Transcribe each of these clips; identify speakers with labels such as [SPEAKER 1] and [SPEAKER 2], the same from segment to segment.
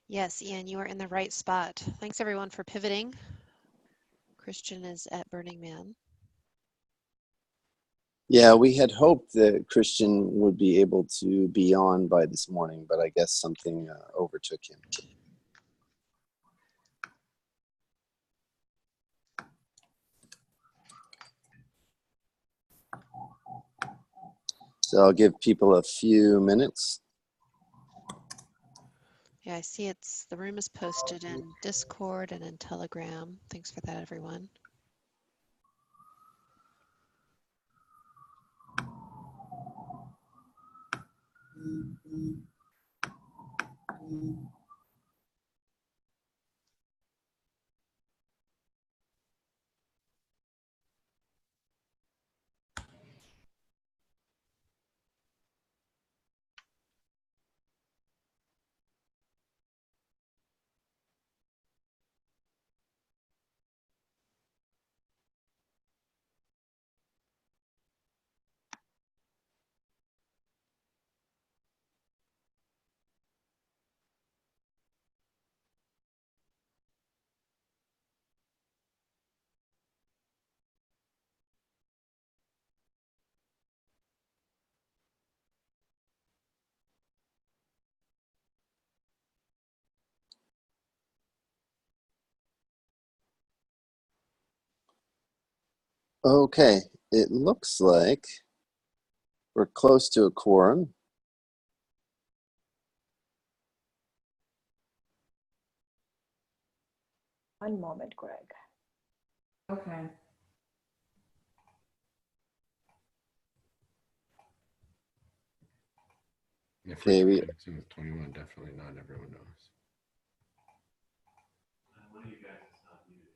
[SPEAKER 1] Yes, Ian, you are in the right spot. Thanks everyone for pivoting. Christian is at Burning Man.
[SPEAKER 2] Yeah, we had hoped that Christian would be able to be on by this morning, but I guess something overtook him. So I'll give people a few minutes.
[SPEAKER 1] Yeah, I see the room is posted in Discord and in Telegram. Thanks for that, everyone.
[SPEAKER 2] Okay, it looks like we're close to a quorum.
[SPEAKER 3] One moment, Greg.
[SPEAKER 4] Okay.
[SPEAKER 5] If
[SPEAKER 2] Okay,
[SPEAKER 5] we're
[SPEAKER 2] we-
[SPEAKER 5] connecting with 21, definitely not everyone knows.
[SPEAKER 6] One of you guys is not muted.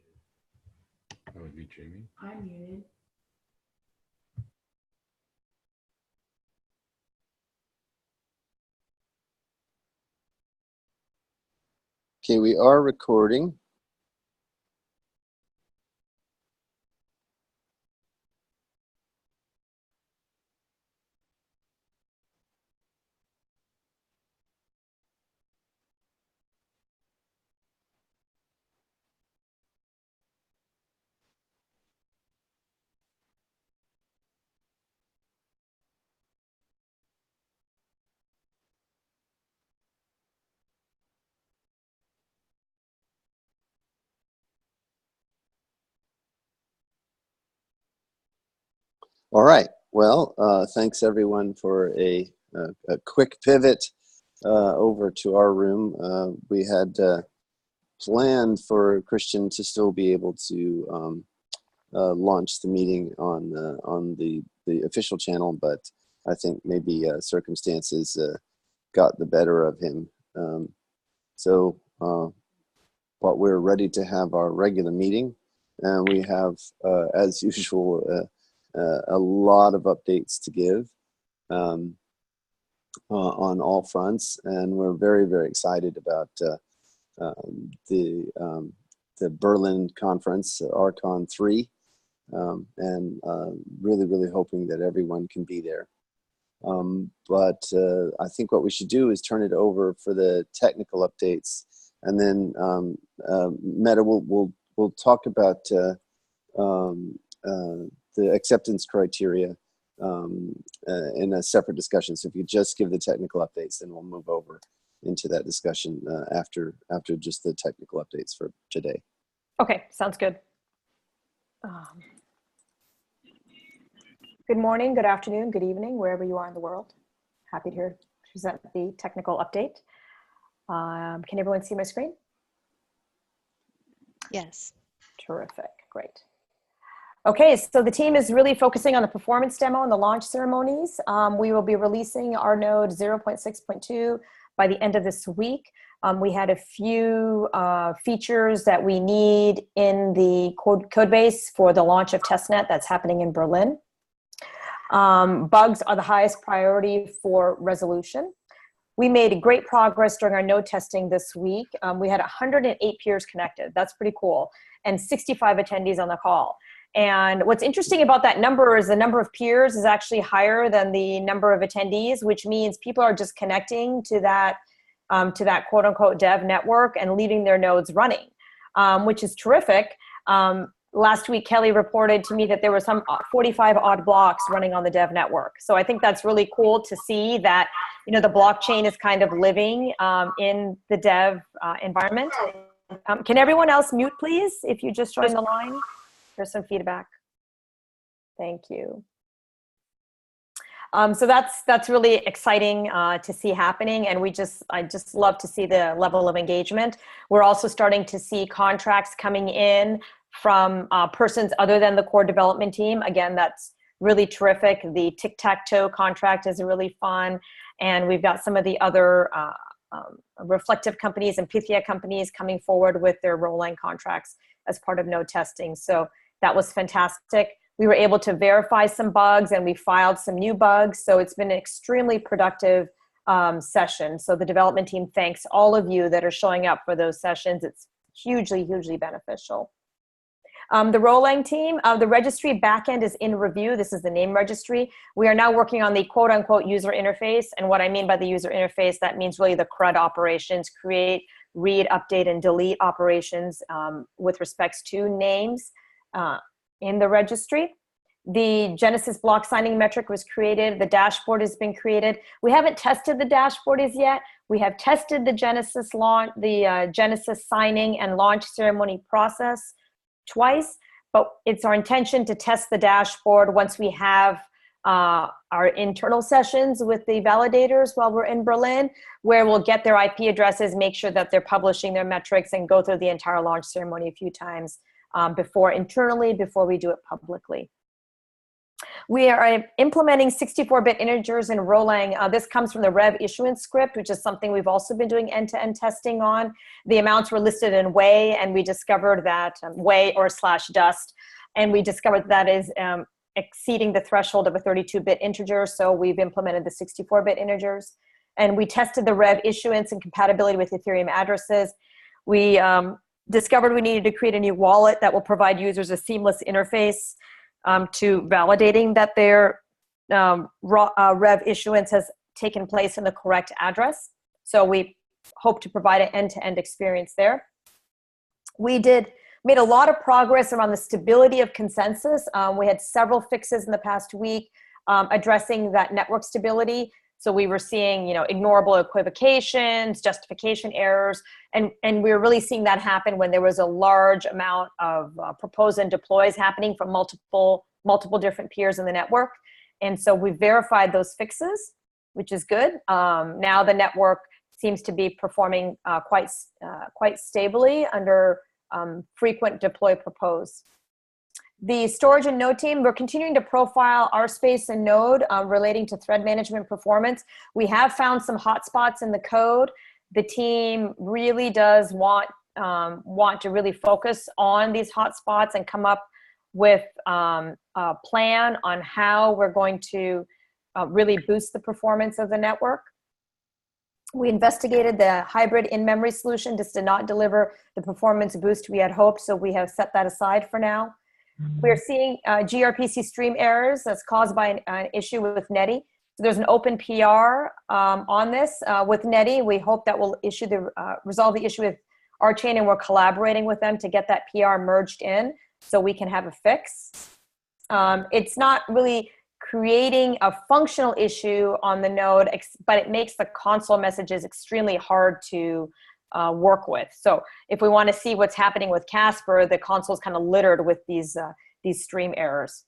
[SPEAKER 5] That would be Jamie.
[SPEAKER 4] I'm muted.
[SPEAKER 2] Okay, we are recording. All right. Well, thanks everyone for a quick pivot over to our room. We had planned for Christian to still be able to launch the meeting on the official channel, but I think maybe circumstances got the better of him. But we're ready to have our regular meeting, and we have, as usual, a lot of updates to give on all fronts, and we're very, very excited about the Berlin conference, RCon 3, and really, really hoping that everyone can be there. But I think what we should do is turn it over for the technical updates, and then Meta will talk about the acceptance criteria in a separate discussion. So if you just give the technical updates, then we'll move over into that discussion after just the technical updates for today.
[SPEAKER 3] Okay, sounds good. Good morning, good afternoon, good evening, wherever you are in the world. Happy to present the technical update. Can everyone see my screen?
[SPEAKER 1] Yes.
[SPEAKER 3] Terrific, great. Okay, so the team is really focusing on the performance demo and the launch ceremonies. We will be releasing our node 0.6.2 by the end of this week. We had a few features that we need in the code base for the launch of testnet that's happening in Berlin. Bugs are the highest priority for resolution. We made great progress during our node testing this week. We had 108 peers connected. That's pretty cool. And 65 attendees on the call. And what's interesting about that number is the number of peers is actually higher than the number of attendees, which means people are just connecting to that to that quote unquote dev network and leaving their nodes running, which is terrific. Last week, Kelly reported to me that there were some 45 odd blocks running on the dev network. So I think that's really cool to see that, you know, the blockchain is kind of living in the dev environment. Can everyone else mute, please, if you just joined the line? There's some feedback. Thank you. So that's really exciting to see happening, and I just love to see the level of engagement. We're also starting to see contracts coming in from persons other than the core development team. Again, that's really terrific. The tic-tac-toe contract is really fun, and we've got some of the other reflective companies and Pythia companies coming forward with their Roland contracts as part of node testing. So that was fantastic. We were able to verify some bugs, and we filed some new bugs. So it's been an extremely productive session. So the development team thanks all of you that are showing up for those sessions. It's hugely, hugely beneficial. The Roland team, the registry backend is in review. This is the name registry. We are now working on the quote unquote user interface. And what I mean by the user interface, that means really the CRUD operations, create, read, update, and delete operations with respects to names in the registry. The Genesis block signing metric was created. The dashboard has been created. We haven't tested the dashboard as yet. We have tested the Genesis launch, the Genesis signing and launch ceremony process twice, but it's our intention to test the dashboard once we have our internal sessions with the validators while we're in Berlin, where we'll get their IP addresses, make sure that they're publishing their metrics, and go through the entire launch ceremony a few times before we do it publicly. We are implementing 64-bit integers in Roland. This comes from the Rev issuance script, which is something we've also been doing end-to-end testing on. The amounts were listed in Way, and we discovered that Way or /dust, and we discovered that is exceeding the threshold of a 32-bit integer, so we've implemented the 64-bit integers. And we tested the Rev issuance and compatibility with Ethereum addresses. We discovered we needed to create a new wallet that will provide users a seamless interface to validating that their Rev issuance has taken place in the correct address. So we hope to provide an end-to-end experience there. We made a lot of progress around the stability of consensus. We had several fixes in the past week addressing that network stability. So we were seeing, ignorable equivocations, justification errors, and we were really seeing that happen when there was a large amount of propose and deploys happening from multiple different peers in the network. And so we verified those fixes, which is good. Now the network seems to be performing quite stably under frequent deploy propose. The storage and node team, we're continuing to profile RSpace and Node relating to thread management performance. We have found some hotspots in the code. The team really does want to really focus on these hotspots and come up with a plan on how we're going to really boost the performance of the network. We investigated the hybrid in-memory solution. Just did not deliver the performance boost we had hoped, so we have set that aside for now. We're seeing gRPC stream errors that's caused by an issue with Netty. So there's an open PR on this with Netty. We hope that will resolve the issue with RChain, and we're collaborating with them to get that PR merged in so we can have a fix. It's not really creating a functional issue on the node, but it makes the console messages extremely hard to work with. So if we want to see what's happening with Casper, the console is kind of littered with these stream errors.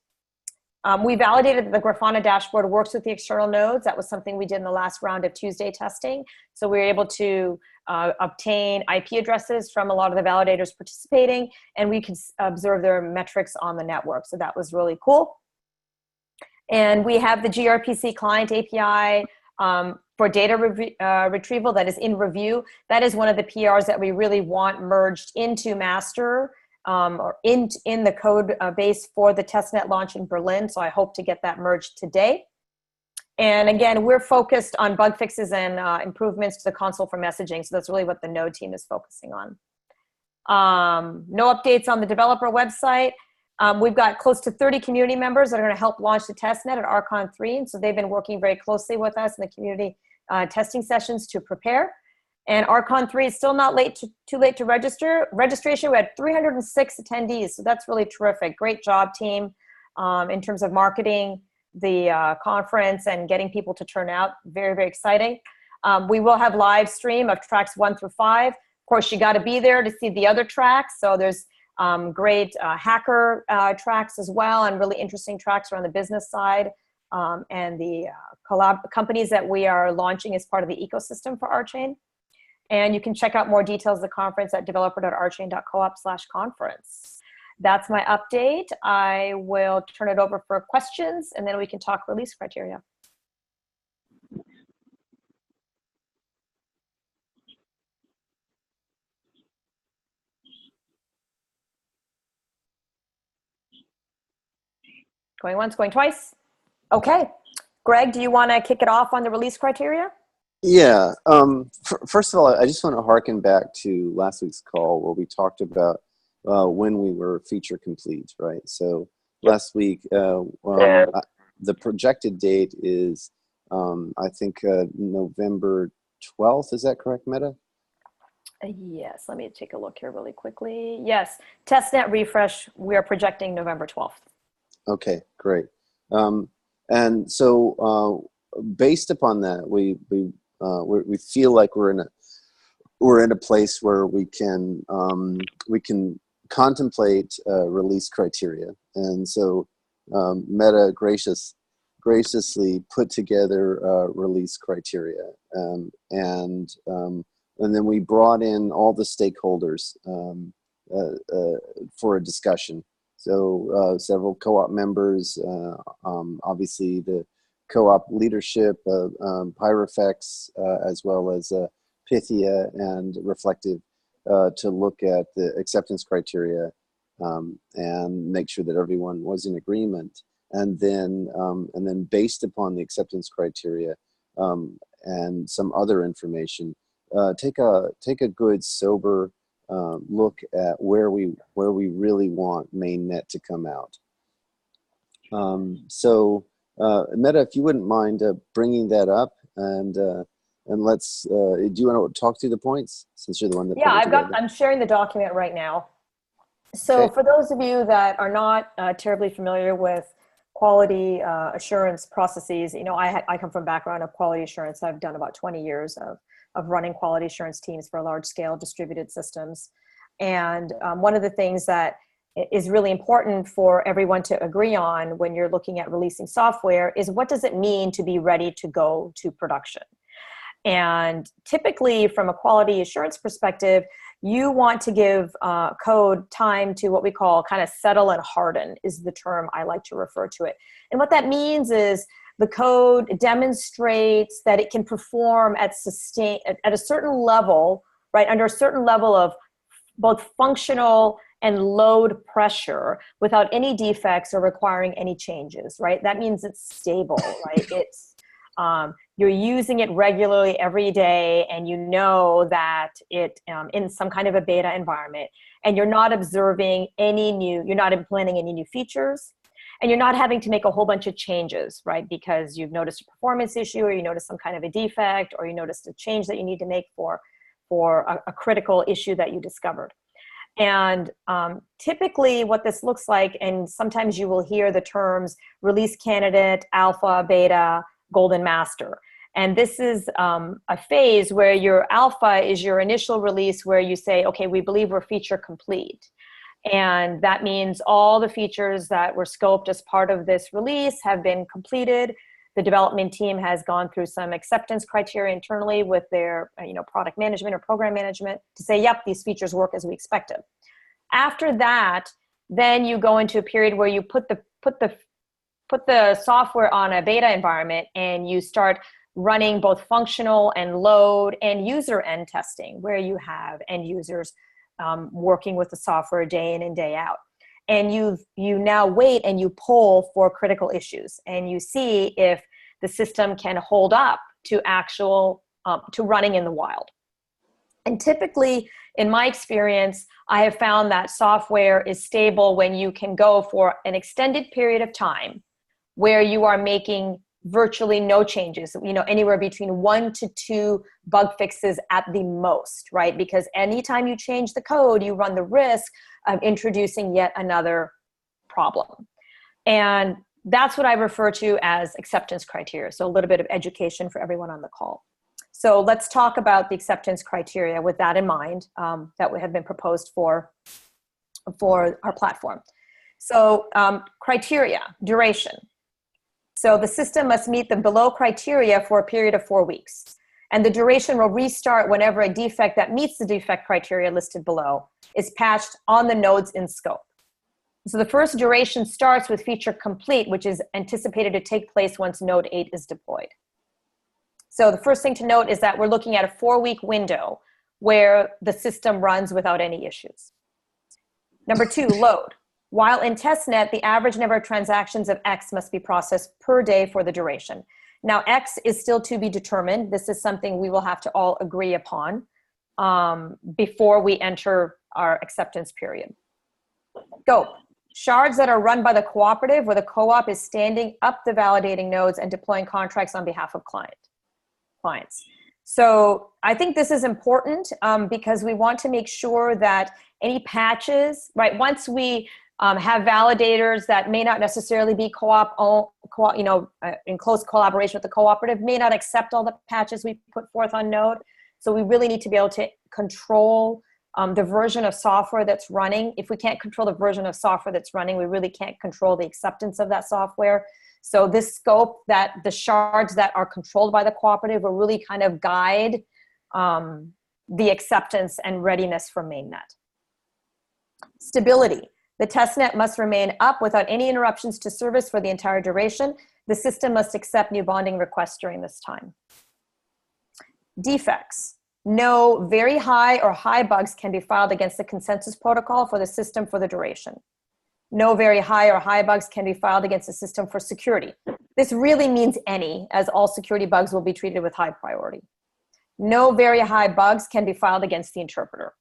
[SPEAKER 3] We validated that the Grafana dashboard works with the external nodes. That was something we did in the last round of Tuesday testing. So we were able to obtain IP addresses from a lot of the validators participating, and we could observe their metrics on the network. So that was really cool. And we have the gRPC client API for data retrieval that is in review. That is one of the PRs that we really want merged into master or in the code base for the testnet launch in Berlin. So I hope to get that merged today. And again, we're focused on bug fixes and improvements to the console for messaging. So that's really what the node team is focusing on. No updates on the developer website. We've got close to 30 community members that are going to help launch the testnet at RCon 3. And so they've been working very closely with us in the community testing sessions to prepare. And RCon 3 is still not too late to register. Registration, we had 306 attendees, so that's really terrific. Great job, team, in terms of marketing the conference and getting people to turn out. Very, very exciting. We will have live stream of tracks 1 through 5. Of course, you got to be there to see the other tracks. So there's great hacker tracks as well, and really interesting tracks around the business side, and the companies that we are launching as part of the ecosystem for RChain. And you can check out more details of the conference at developer.rchain.coop/conference. That's my update. I will turn it over for questions, and then we can talk release criteria. Going once, going twice. Okay. Greg, do you want to kick it off on the release criteria?
[SPEAKER 2] Yeah. First of all, I just want to harken back to last week's call where we talked about when we were feature complete, right? So last week, the projected date is, I think, November 12th. Is that correct, Meta?
[SPEAKER 3] Yes. Let me take a look here really quickly. Yes. Testnet refresh, we are projecting November 12th.
[SPEAKER 2] Okay, great. And so based upon that, we feel like we're in a place where we can contemplate release criteria. And so Meta graciously put together release criteria, and then we brought in all the stakeholders for a discussion. So several co-op members, obviously the co-op leadership, Pyrofex, as well as Pythia and Reflective, to look at the acceptance criteria and make sure that everyone was in agreement. And then based upon the acceptance criteria and some other information, take a good sober look at where we really want mainnet to come out. So Meta, if you wouldn't mind bringing that up, and let's. Do you want to talk through the points since you're the one that?
[SPEAKER 3] Yeah,
[SPEAKER 2] put it together?
[SPEAKER 3] I'm sharing the document right now. So
[SPEAKER 2] Okay.
[SPEAKER 3] for those of you that are not terribly familiar with quality assurance processes, you know, I come from a background of quality assurance. I've done about 20 years of running quality assurance teams for large scale distributed systems. And one of the things that is really important for everyone to agree on when you're looking at releasing software is, what does it mean to be ready to go to production? And typically from a quality assurance perspective, you want to give code time to what we call kind of settle and harden, is the term I like to refer to it. And what that means is the code demonstrates that it can perform at a certain level, right, under a certain level of both functional and load pressure without any defects or requiring any changes, right? That means it's stable, right? It's you're using it regularly every day, and you know that it in some kind of a beta environment, and you're not implementing any new features, and you're not having to make a whole bunch of changes, right? Because you've noticed a performance issue, or you noticed some kind of a defect, or you noticed a change that you need to make for a critical issue that you discovered. And typically what this looks like, and sometimes you will hear the terms release candidate, alpha, beta, golden master. And this is a phase where your alpha is your initial release, where you say, okay, we believe we're feature complete. And that means all the features that were scoped as part of this release have been completed. The development team has gone through some acceptance criteria internally with their product management or program management to say, yep, these features work as we expected. After that, then you go into a period where you put the software on a beta environment, and you start running both functional and load and user end testing, where you have end users working with the software day in and day out. And you now wait and you poll for critical issues, and you see if the system can hold up to to running in the wild. And typically, in my experience, I have found that software is stable when you can go for an extended period of time where you are making virtually no changes, anywhere between 1 to 2 bug fixes at the most, right? Because anytime you change the code, you run the risk of introducing yet another problem. And that's what I refer to as acceptance criteria. So a little bit of education for everyone on the call. So let's talk about the acceptance criteria with that in mind, that would have been proposed for our platform. So criteria, duration. So the system must meet the below criteria for a period of 4 weeks. And the duration will restart whenever a defect that meets the defect criteria listed below is patched on the nodes in scope. So the first duration starts with feature complete, which is anticipated to take place once node 8 is deployed. So the first thing to note is that we're looking at a 4-week window where the system runs without any issues. Number 2, load. While in testnet, the average number of transactions of X must be processed per day for the duration. Now, X is still to be determined. This is something we will have to all agree upon before we enter our acceptance period. Scope. Shards that are run by the cooperative where the co-op is standing up the validating nodes and deploying contracts on behalf of clients. So I think this is important because we want to make sure that any patches, right, once we have validators that may not necessarily be in close collaboration with the cooperative, may not accept all the patches we put forth on node. So we really need to be able to control the version of software that's running. If we can't control the version of software that's running, we really can't control the acceptance of that software. So this scope, that the shards that are controlled by the cooperative will really kind of guide the acceptance and readiness for mainnet. Stability. The testnet must remain up without any interruptions to service for the entire duration. The system must accept new bonding requests during this time. Defects. No very high or high bugs can be filed against the consensus protocol for the system for the duration. No very high or high bugs can be filed against the system for security. This really means any, as all security bugs will be treated with high priority. No very high bugs can be filed against the interpreter.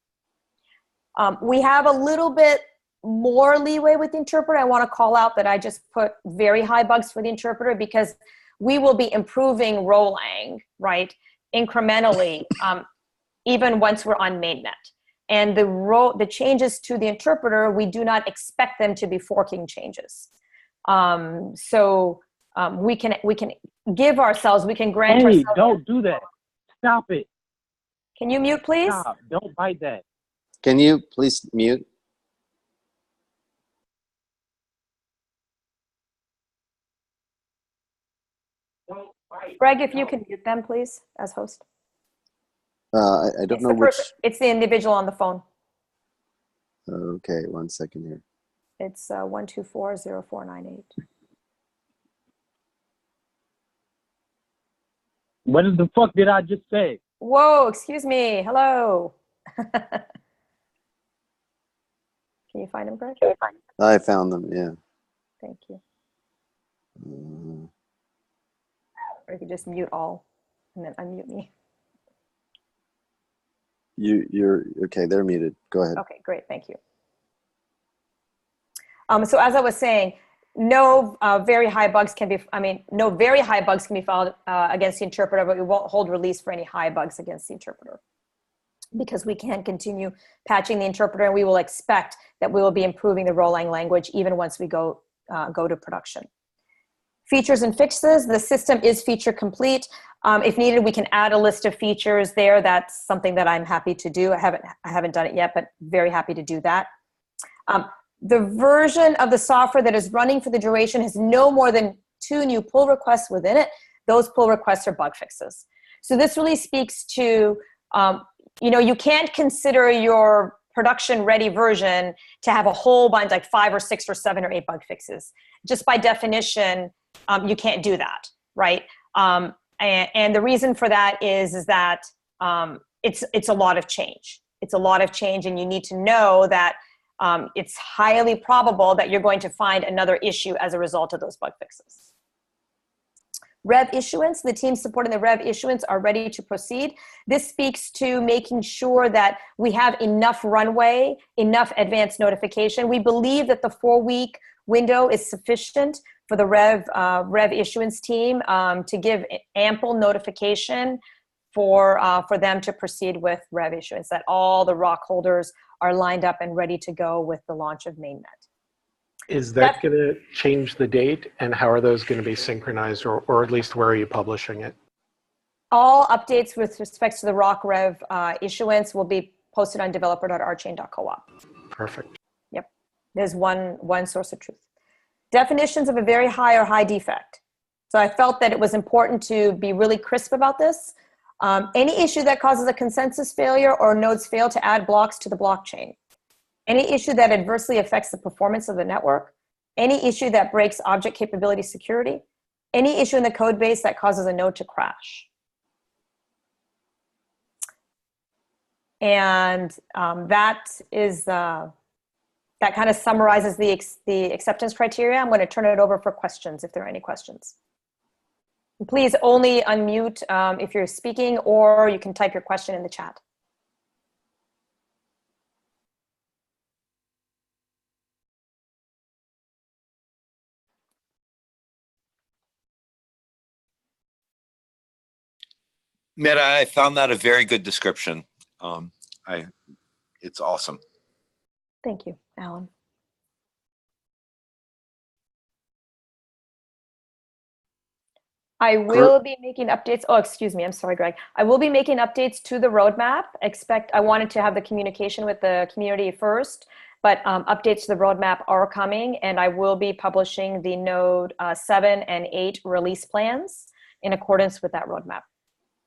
[SPEAKER 3] We have a little bit more leeway with the interpreter. I want to call out that I just put very high bugs for the interpreter because we will be improving Rolang, right, incrementally, even once we're on mainnet. And the changes to the interpreter, we do not expect them to be forking changes. So we can give ourselves, we can grant ourselves.
[SPEAKER 7] Hey, don't do that. Stop it.
[SPEAKER 3] Can you mute, please?
[SPEAKER 7] Stop. Don't bite that.
[SPEAKER 2] Can you please mute?
[SPEAKER 3] Greg, if you can mute them, please, as host.
[SPEAKER 2] I don't know which.
[SPEAKER 3] It's the individual on the phone.
[SPEAKER 2] Okay, 1 second here.
[SPEAKER 3] It's 1240498.
[SPEAKER 7] What the fuck did I just say?
[SPEAKER 3] Whoa, excuse me. Hello. Can you find him, Greg?
[SPEAKER 2] I found them, yeah.
[SPEAKER 3] Thank you. Or you could just mute all and then unmute me.
[SPEAKER 2] You're okay, they're muted. Go ahead.
[SPEAKER 3] Okay, great, thank you. So as I was saying, no very high bugs can be filed against the interpreter, but we won't hold release for any high bugs against the interpreter because we can continue patching the interpreter, and we will expect that we will be improving the Rolang language even once we go to production. Features and fixes, the system is feature complete. If needed, we can add a list of features there. That's something that I'm happy to do. I haven't done it yet, but very happy to do that. The version of the software that is running for the duration has no more than 2 new pull requests within it. Those pull requests are bug fixes. So this really speaks to, you can't consider your production ready version to have a whole bunch, like 5 or 6 or 7 or 8 bug fixes. Just by definition, you can't do that, right? And the reason for that is that it's a lot of change. It's a lot of change, and you need to know that it's highly probable that you're going to find another issue as a result of those bug fixes. Rev issuance, the teams supporting the Rev issuance are ready to proceed. This speaks to making sure that we have enough runway, enough advance notification. We believe that the 4-week window is sufficient for the Rev issuance team to give ample notification for them to proceed with Rev issuance, that all the ROC holders are lined up and ready to go with the launch of mainnet.
[SPEAKER 8] Is that going to change the date, and how are those going to be synchronized, or at least where are you publishing it?
[SPEAKER 3] All updates with respect to the ROC Rev issuance will be posted on developer.rchain.coop.
[SPEAKER 8] Perfect.
[SPEAKER 3] Yep. There's one source of truth. Definitions of a very high or high defect. So I felt that it was important to be really crisp about this. Any issue that causes a consensus failure or nodes fail to add blocks to the blockchain. Any issue that adversely affects the performance of the network. Any issue that breaks object capability security. Any issue in the code base that causes a node to crash. And that kind of summarizes the acceptance criteria. I'm going to turn it over for questions if there are any questions. Please only unmute if you're speaking, or you can type your question in the chat.
[SPEAKER 9] Meta, I found that a very good description. It's awesome.
[SPEAKER 3] Thank you, Alan. I will be making updates. Oh, excuse me. I'm sorry, Greg. I will be making updates to the roadmap. I wanted to have the communication with the community first, but updates to the roadmap are coming, and I will be publishing the Node 7 and 8 release plans in accordance with that roadmap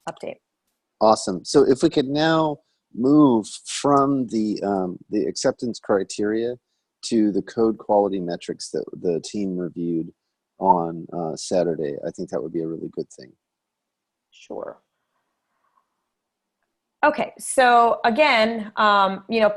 [SPEAKER 3] update.
[SPEAKER 2] Awesome. So if we could now move from the acceptance criteria to the code quality metrics that the team reviewed on Saturday, I think that would be a really good thing.
[SPEAKER 3] Sure. Okay, so again,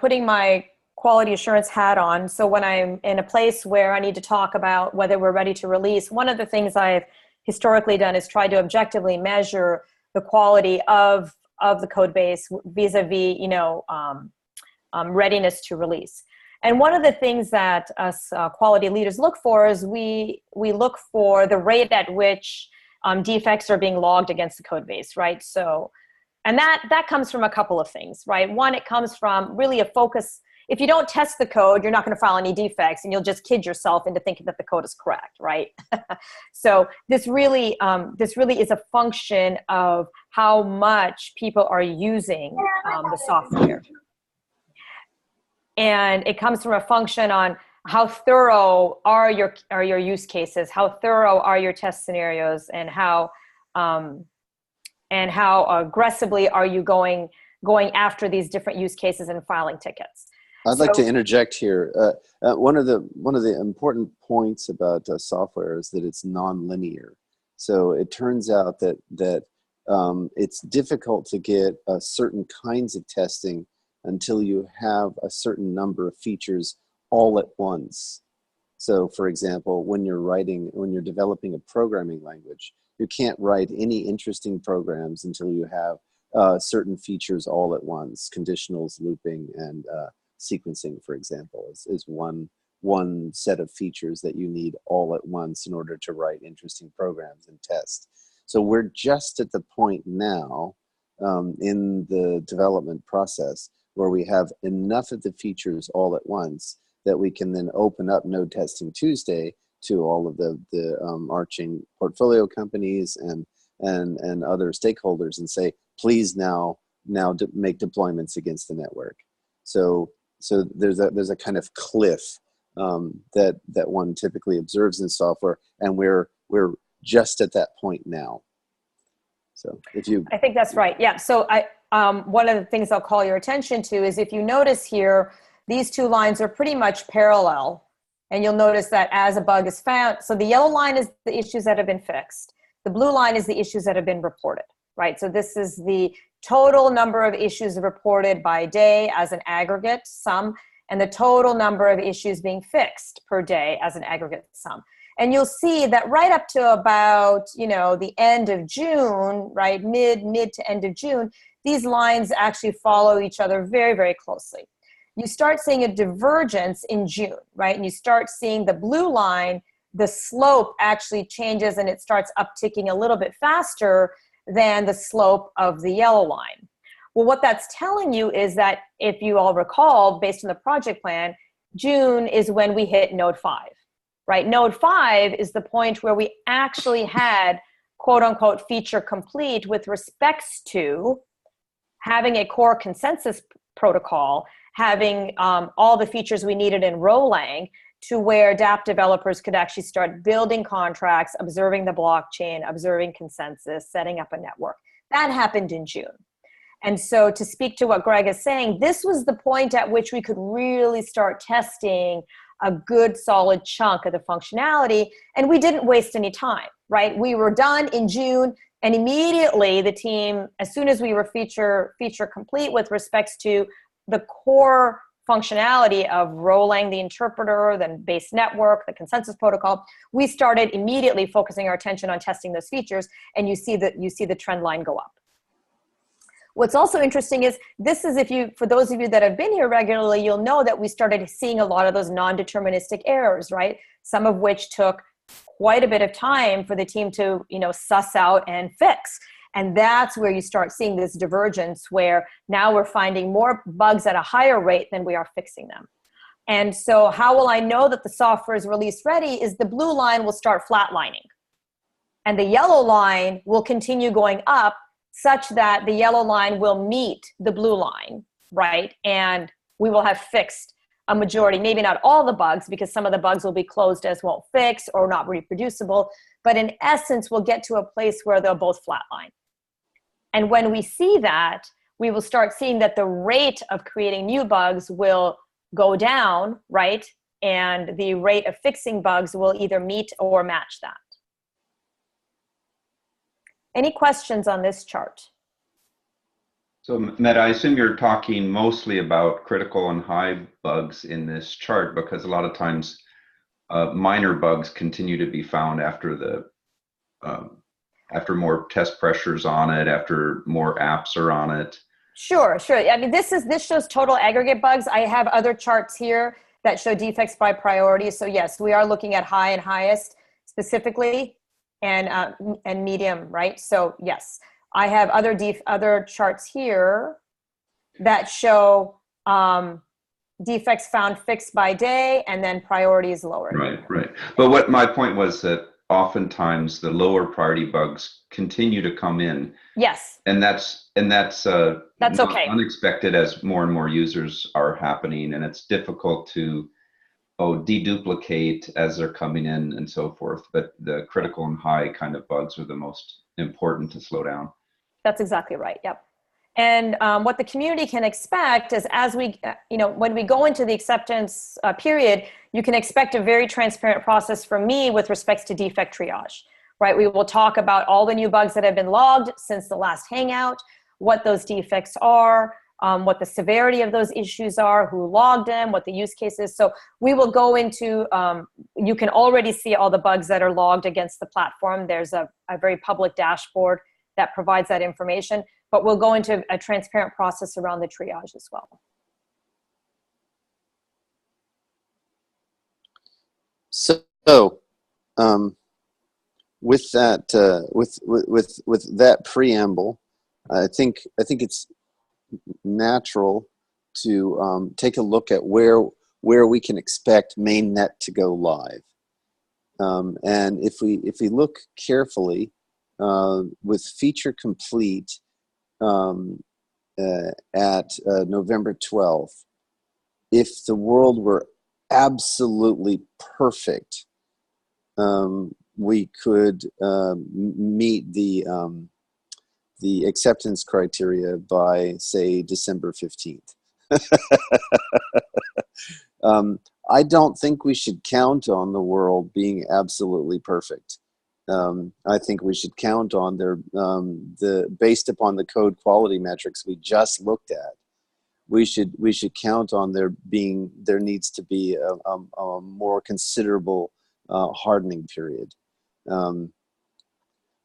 [SPEAKER 3] putting my quality assurance hat on, so when I'm in a place where I need to talk about whether we're ready to release, one of the things I've historically done is try to objectively measure the quality of the code base vis-a-vis, readiness to release. And one of the things that us quality leaders look for is we look for the rate at which defects are being logged against the code base, right? So, and that comes from a couple of things, right? One, it comes from really a focus. If you don't test the code, you're not going to file any defects, and you'll just kid yourself into thinking that the code is correct, right? So this really is a function of how much people are using the software. And it comes from a function on how thorough are your use cases, how thorough are your test scenarios, and how aggressively are you going after these different use cases and filing tickets.
[SPEAKER 2] I'd like to interject here. One of the important points about software is that it's nonlinear. So it turns out that it's difficult to get certain kinds of testing until you have a certain number of features all at once. So for example, when you're developing a programming language, you can't write any interesting programs until you have certain features all at once. Conditionals, looping, and sequencing, for example, is one set of features that you need all at once in order to write interesting programs and test. So we're just at the point now in the development process where we have enough of the features all at once that we can then open up Node Testing Tuesday to all of the RChain portfolio companies and other stakeholders and say, please now make deployments against the network. So there's a kind of cliff that one typically observes in software, and we're just at that point now. So I
[SPEAKER 3] think that's right. Yeah. So one of the things I'll call your attention to is, if you notice here, these two lines are pretty much parallel, and you'll notice that as a bug is found, so the yellow line is the issues that have been fixed. The blue line is the issues that have been reported, right? So this is the total number of issues reported by day as an aggregate sum, and the total number of issues being fixed per day as an aggregate sum. And you'll see that right up to about, the end of June, right, mid to end of June, these lines actually follow each other very, very closely. You start seeing a divergence in June, right? And you start seeing the blue line the slope actually changes and it starts upticking a little bit faster than the slope of the yellow line. Well, what that's telling you is that if you all recall, based on the project plan, June is when we hit node 5, right? Node 5 is the point where we actually had quote unquote feature complete with respects to having a core consensus protocol, having all the features we needed in Rolang to where dApp developers could actually start building contracts, observing the blockchain, observing consensus, setting up a network. That happened in June. And so to speak to what Greg is saying, this was the point at which we could really start testing a good solid chunk of the functionality, and we didn't waste any time, right? We were done in June, and immediately the team, as soon as we were feature complete with respects to the core functionality of Rolang the interpreter, the base network, the consensus protocol, we started immediately focusing our attention on testing those features, and you see the trend line go up. What's also interesting is for those of you that have been here regularly, you'll know that we started seeing a lot of those non-deterministic errors, right? Some of which took quite a bit of time for the team to, suss out and fix. And that's where you start seeing this divergence where now we're finding more bugs at a higher rate than we are fixing them. And so how will I know that the software is release ready is the blue line will start flatlining. And the yellow line will continue going up such that the yellow line will meet the blue line, right? And we will have fixed a majority, maybe not all the bugs, because some of the bugs will be closed as won't fix or not reproducible, but in essence, we'll get to a place where they'll both flatline. And when we see that, we will start seeing that the rate of creating new bugs will go down, right? And the rate of fixing bugs will either meet or match that. Any questions on this chart?
[SPEAKER 10] So Meta, I assume you're talking mostly about critical and high bugs in this chart, because a lot of times minor bugs continue to be found after after more test pressures on it, after more apps are on it.
[SPEAKER 3] Sure. I mean, this shows total aggregate bugs. I have other charts here that show defects by priority. So yes, we are looking at high and highest specifically, and medium, right? So yes, I have other charts here that show defects found fixed by day, and then priority is lower.
[SPEAKER 10] Right. But what my point was that oftentimes the lower priority bugs continue to come in.
[SPEAKER 3] Yes.
[SPEAKER 10] And that's
[SPEAKER 3] okay.
[SPEAKER 10] Unexpected as more and more users are happening, and it's difficult to deduplicate as they're coming in and so forth. But the critical and high kind of bugs are the most important to slow down.
[SPEAKER 3] That's exactly right. Yep. And what the community can expect is as we, when we go into the acceptance period, you can expect a very transparent process from me with respects to defect triage, right? We will talk about all the new bugs that have been logged since the last hangout, what those defects are, what the severity of those issues are, who logged them, what the use case is. So we will go into, you can already see all the bugs that are logged against the platform. There's a very public dashboard that provides that information, but we'll go into a transparent process around the triage as well.
[SPEAKER 2] So, with that, with that preamble, I think it's natural to take a look at where we can expect mainnet to go live, and if we look carefully with feature complete at November 12th, if the world were absolutely perfect, we could meet the acceptance criteria by, say, December 15th. I don't think we should count on the world being absolutely perfect. I think we should count on based upon the code quality metrics we just looked at. We should count on there needs to be a more considerable hardening period.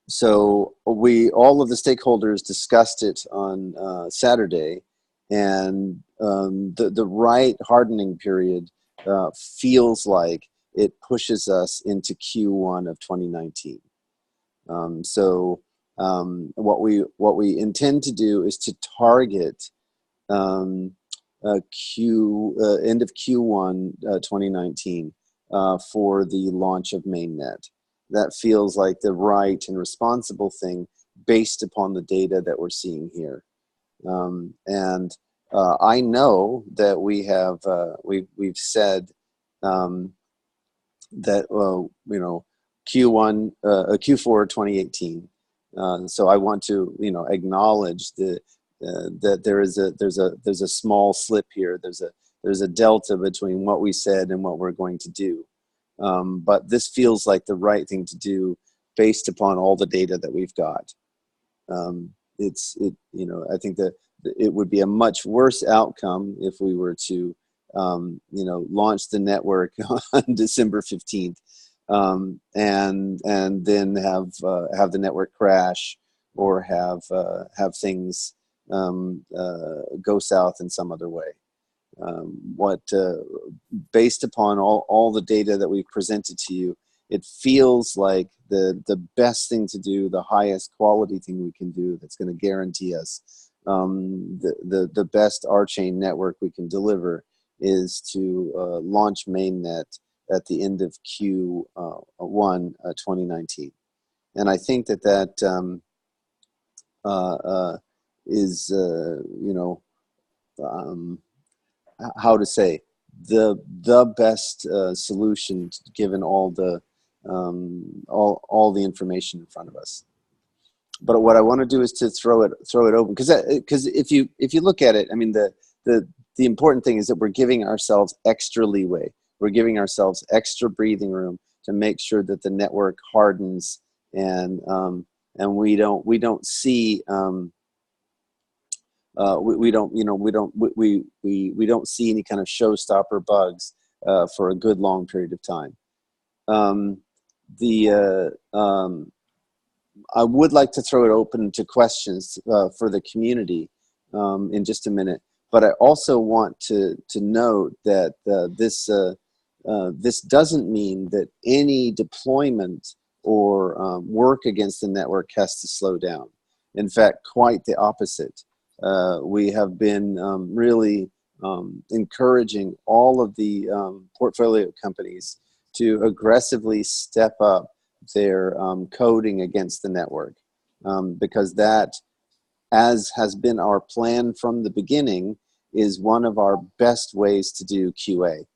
[SPEAKER 2] So all of the stakeholders discussed it on Saturday, and the right hardening period feels like it pushes us into Q1 of 2019. What we intend to do is to target end of Q1 2019 for the launch of mainnet. That feels like the right and responsible thing based upon the data that we're seeing here. I know that we have we've said that Q4 2018. So I want to acknowledge that there's a small slip here. There's a delta between what we said and what we're going to do. But this feels like the right thing to do based upon all the data that we've got. I think that it would be a much worse outcome if we were to launch the network on December 15th and then have the network crash or have things go south in some other way. Based upon all the data that we've presented to you, it feels like the best thing to do, the highest quality thing we can do that's going to guarantee us the best RChain network we can deliver is to launch mainnet at the end of Q1 2019. And I think that is, how to say, the best solution given all the information in front of us. But what I want to do is to throw it open, because if you look at it, I mean the important thing is that we're giving ourselves extra leeway. We're giving ourselves extra breathing room to make sure that the network hardens and we don't see we don't see any kind of showstopper bugs for a good long period of time. I would like to throw it open to questions for the community in just a minute, but I also want to note that this doesn't mean that any deployment or work against the network has to slow down. In fact, quite the opposite. We have been really encouraging all of the portfolio companies to aggressively step up their coding against the network, because that, as has been our plan from the beginning, is one of our best ways to do QA.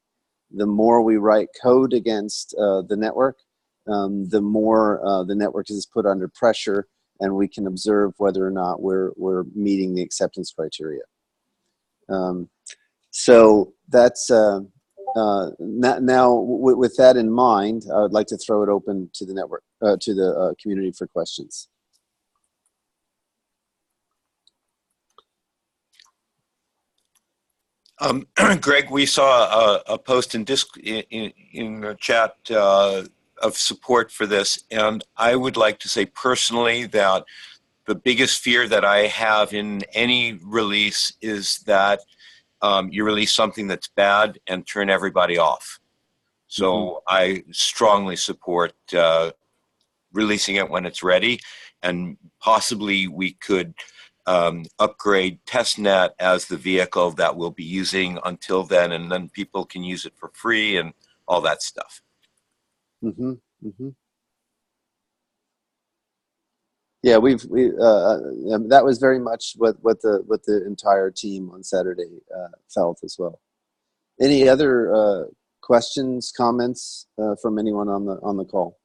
[SPEAKER 2] The more we write code against the network, the more the network is put under pressure, and we can observe whether or not we're meeting the acceptance criteria. So that's now with that in mind, I would like to throw it open to the network, to the community for questions.
[SPEAKER 9] Greg, we saw a post in the chat of support for this, and I would like to say personally that the biggest fear that I have in any release is that you release something that's bad and turn everybody off. So I strongly support releasing it when it's ready, and possibly we could upgrade testnet as the vehicle that we'll be using until then, and then people can use it for free and all that stuff.
[SPEAKER 2] Yeah, that was very much what the entire team on Saturday felt as well. Any other questions, comments from anyone on the call?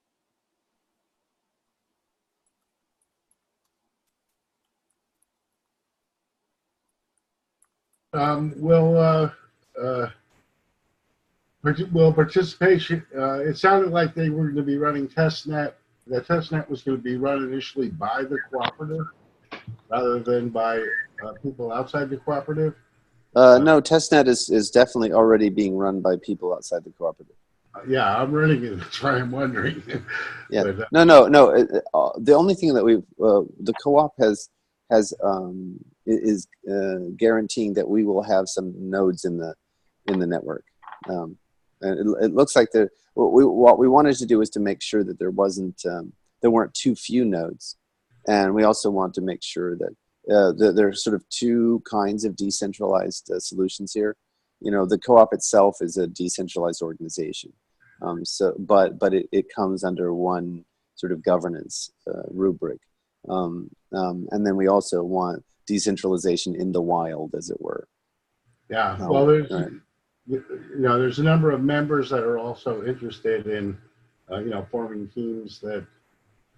[SPEAKER 11] Will participation, it sounded like they were going to be running testnet. The testnet was going to be run initially by the cooperative rather than by people outside the cooperative.
[SPEAKER 2] No, testnet is definitely already being run by people outside the cooperative.
[SPEAKER 11] Yeah, I'm running it. That's why I'm wondering.
[SPEAKER 2] Yeah,
[SPEAKER 11] But,
[SPEAKER 2] no. The only thing that the co-op is guaranteeing that we will have some nodes in the network. And it looks like what we wanted to do was to make sure that there weren't too few nodes, and we also want to make sure that there's sort of two kinds of decentralized solutions here. The co-op itself is a decentralized organization, but it comes under one sort of governance rubric, and then we also want decentralization in the wild, as it were.
[SPEAKER 11] Yeah, well, there's a number of members that are also interested in, forming teams that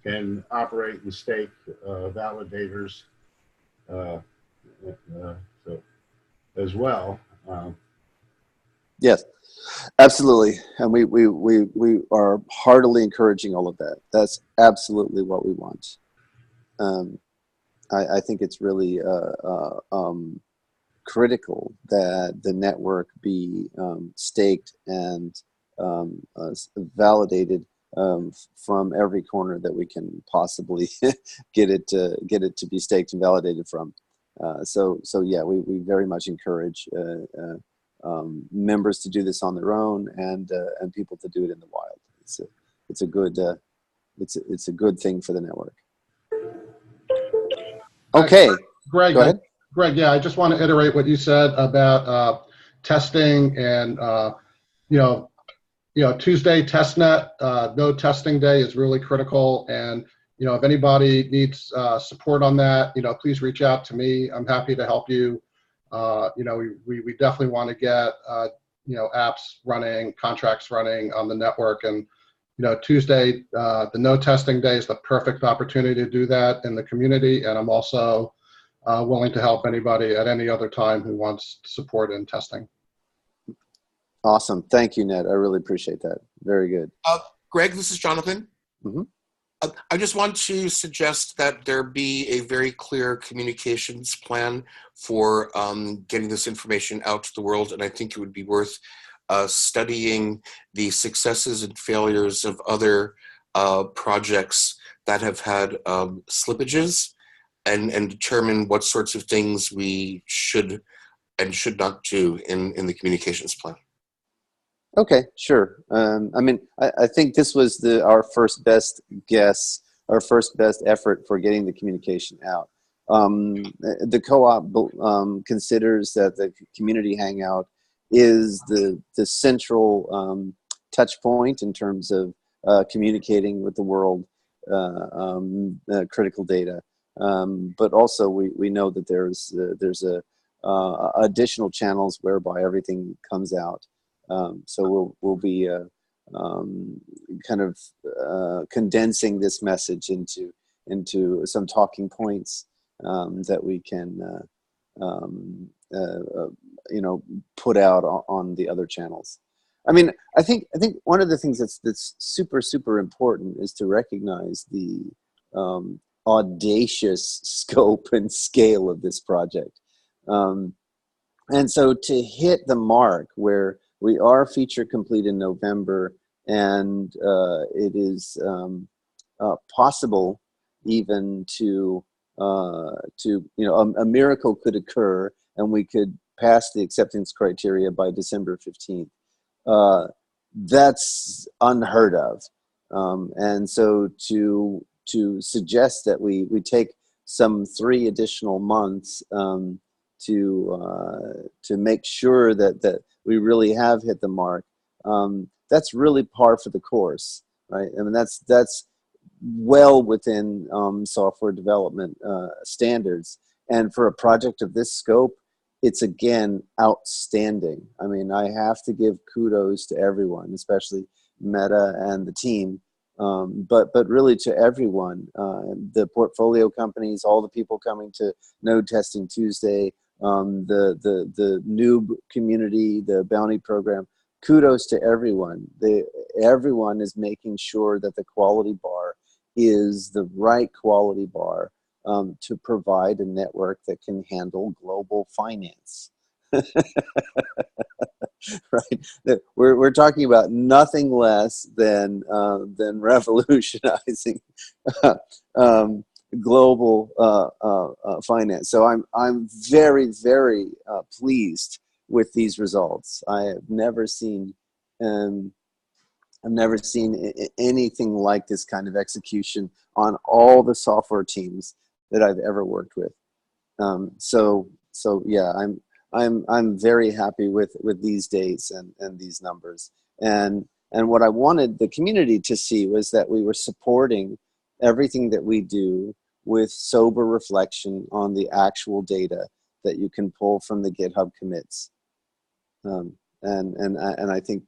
[SPEAKER 11] can operate and stake validators so, as well.
[SPEAKER 2] Yes, absolutely, and we are heartily encouraging all of that. That's absolutely what we want. I think it's really critical that the network be staked and validated from every corner that we can possibly get it to be staked and validated from. So yeah, we very much encourage members to do this on their own and people to do it in the wild. It's a good thing for the network. Okay,
[SPEAKER 12] Greg,
[SPEAKER 2] go ahead.
[SPEAKER 12] Greg, yeah, I just want to iterate what you said about testing and Tuesday testnet, node testing day is really critical. And if anybody needs support on that, please reach out to me. I'm happy to help you. We definitely want to get apps running, contracts running on the network, and Tuesday, the node testing day is the perfect opportunity to do that in the community. And I'm also willing to help anybody at any other time who wants support in testing.
[SPEAKER 2] Awesome. Thank you, Ned. I really appreciate that. Very good.
[SPEAKER 13] Greg, this is Jonathan.
[SPEAKER 2] Mm-hmm.
[SPEAKER 13] I just want to suggest that there be a very clear communications plan for getting this information out to the world. And I think it would be worth studying the successes and failures of other projects that have had slippages and determine what sorts of things we should and should not do in the communications plan.
[SPEAKER 2] Okay, sure. I think this was our first best guess, our first best effort for getting the communication out. The co-op considers that the community hangout is the central touch point in terms of communicating with the world critical data. But also we know that there's additional channels whereby everything comes out. So we'll be kind of condensing this message into some talking points that we can put out on the other channels. I think one of the things that's super important is to recognize the audacious scope and scale of this project. And so to hit the mark where we are feature complete in November, and it is possible even to a miracle could occur and we could pass the acceptance criteria by December 15th. That's unheard of. And so to suggest that we take some 3 additional months to make sure that we really have hit the mark, that's really par for the course, right? That's well within software development standards, and for a project of this scope, it's again outstanding. I have to give kudos to everyone, especially Meta and the team, but really to everyone, the portfolio companies, all the people coming to Node Testing Tuesday, the noob community, the bounty program. Kudos to everyone. Everyone is making sure that the quality bar is the right quality bar to provide a network that can handle global finance. Right? We're talking about nothing less than revolutionizing global finance. So I'm very pleased with these results. I have never seen I've never seen anything like this kind of execution on all the software teams that I've ever worked with. So yeah, I'm very happy with these dates and these numbers. And what I wanted the community to see was that we were supporting everything that we do with sober reflection on the actual data that you can pull from the GitHub commits. And I think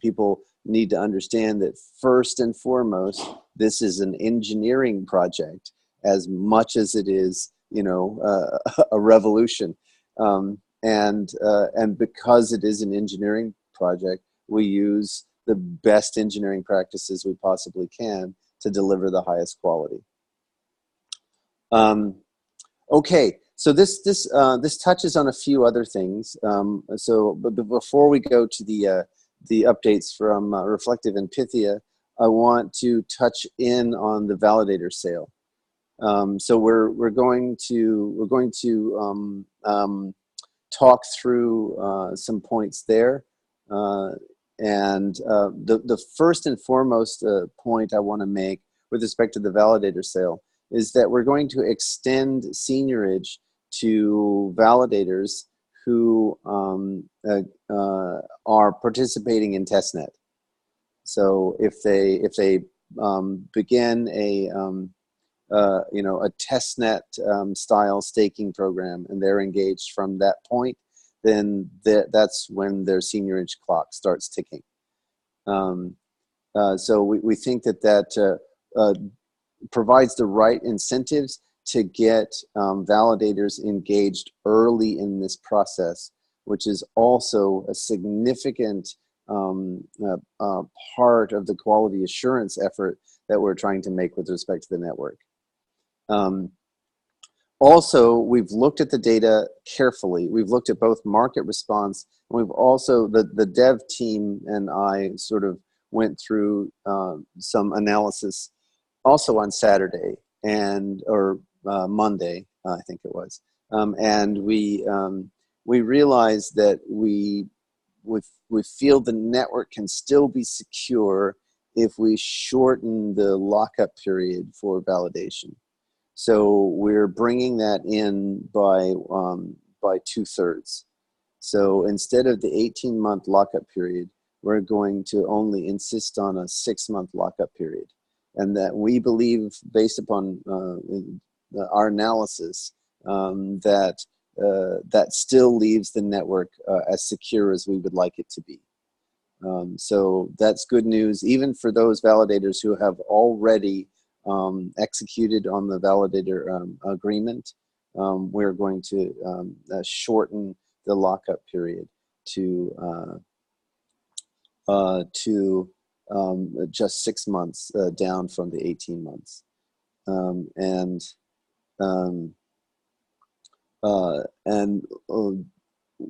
[SPEAKER 2] people need to understand that first and foremost, this is an engineering project as much as it is, you know, a revolution. And because it is an engineering project, we use the best engineering practices we possibly can to deliver the highest quality. Okay, so this touches on a few other things. But before we go to the updates from Reflective and Pythia, I want to touch in on the validator sale. So we're going to talk through some points there, and the first and foremost point I want to make with respect to the validator sale is that we're going to extend seniorage to validators who are participating in testnet. So if they begin a testnet style staking program and they're engaged from that point, then that's when their seniorage clock starts ticking. So we think that provides the right incentives to get validators engaged early in this process, which is also a significant part of the quality assurance effort that we're trying to make with respect to the network. Also, we've looked at the data carefully. We've looked at both market response, and we've also, the dev team and I sort of went through some analysis also on Saturday or Monday, I think it was, and we realized that we feel the network can still be secure if we shorten the lockup period for validation. So we're bringing that in by 2/3. So instead of the 18-month lockup period, we're going to only insist on a 6-month lockup period. And that we believe, based upon our analysis, that still leaves the network as secure as we would like it to be. So that's good news, even for those validators who have already executed on the validator agreement. We're going to shorten the lockup period to just 6 months, down from the 18 months.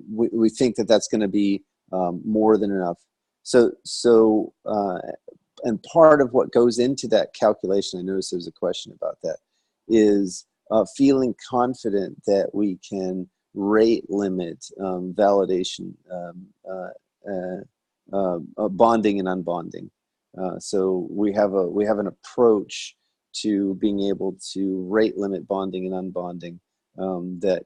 [SPEAKER 2] We think that that's going to be more than enough. And part of what goes into that calculation, I noticed there's a question about that, is feeling confident that we can rate limit validation, bonding and unbonding. So we have an approach to being able to rate limit bonding and unbonding that